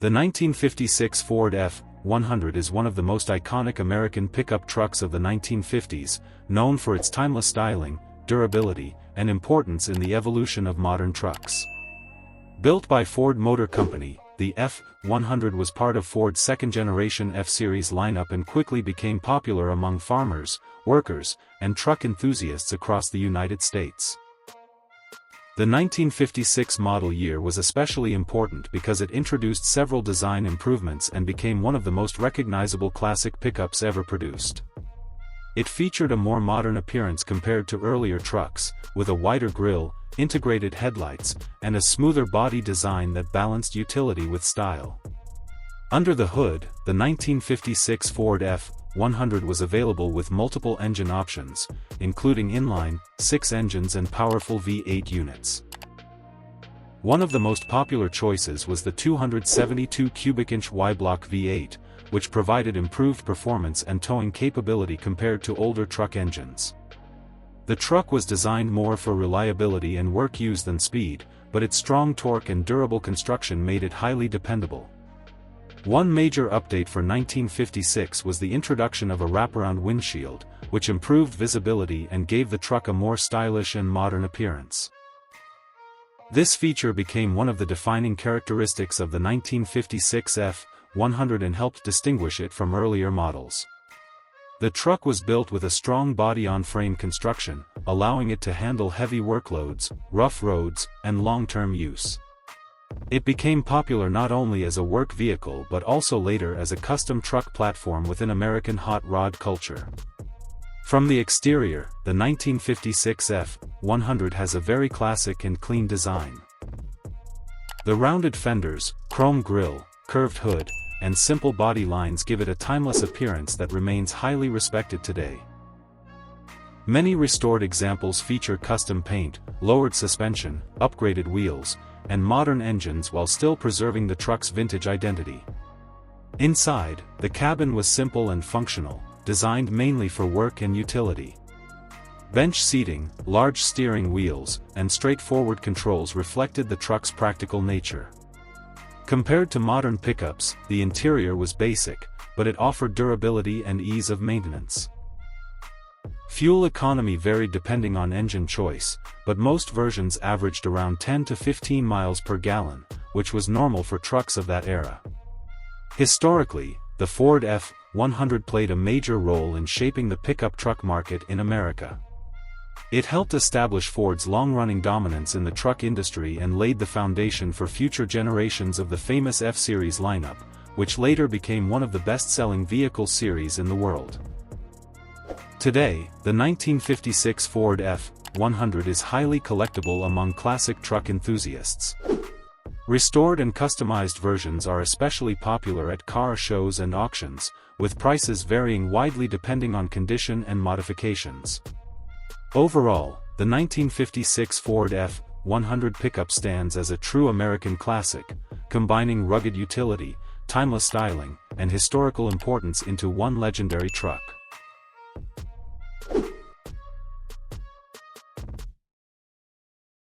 The 1956 Ford F100 is one of the most iconic American pickup trucks of the 1950s, known for its timeless styling, durability, and importance in the evolution of modern trucks. Built by Ford Motor Company, the F100 was part of Ford's second-generation F-Series lineup and quickly became popular among farmers, workers, and truck enthusiasts across the United States. The 1956 model year was especially important because it introduced several design improvements and became one of the most recognizable classic pickups ever produced. It featured a more modern appearance compared to earlier trucks, with a wider grille, integrated headlights, and a smoother body design that balanced utility with style. Under the hood, the 1956 Ford F100 was available with multiple engine options, including inline, 6 engines and powerful V8 units. One of the most popular choices was the 272 cubic inch Y-block V8, which provided improved performance and towing capability compared to older truck engines. The truck was designed more for reliability and work use than speed, but its strong torque and durable construction made it highly dependable. One major update for 1956 was the introduction of a wraparound windshield, which improved visibility and gave the truck a more stylish and modern appearance. This feature became one of the defining characteristics of the 1956 F100 and helped distinguish it from earlier models. The truck was built with a strong body-on-frame construction, allowing it to handle heavy workloads, rough roads, and long-term use. It became popular not only as a work vehicle but also later as a custom truck platform within American hot rod culture. From the exterior, the 1956 F100 has a very classic and clean design. The rounded fenders, chrome grille, curved hood, and simple body lines give it a timeless appearance that remains highly respected today. Many restored examples feature custom paint, lowered suspension, upgraded wheels, and modern engines while still preserving the truck's vintage identity. Inside, the cabin was simple and functional, designed mainly for work and utility. Bench seating, large steering wheels, and straightforward controls reflected the truck's practical nature. Compared to modern pickups, the interior was basic, but it offered durability and ease of maintenance. Fuel economy varied depending on engine choice, but most versions averaged around 10 to 15 miles per gallon, which was normal for trucks of that era. Historically, the Ford F100 played a major role in shaping the pickup truck market in America. It helped establish Ford's long-running dominance in the truck industry and laid the foundation for future generations of the famous F-Series lineup, which later became one of the best-selling vehicle series in the world. Today, the 1956 Ford F100 is highly collectible among classic truck enthusiasts. Restored and customized versions are especially popular at car shows and auctions, with prices varying widely depending on condition and modifications. Overall, the 1956 Ford F100 pickup stands as a true American classic, combining rugged utility, timeless styling, and historical importance into one legendary truck.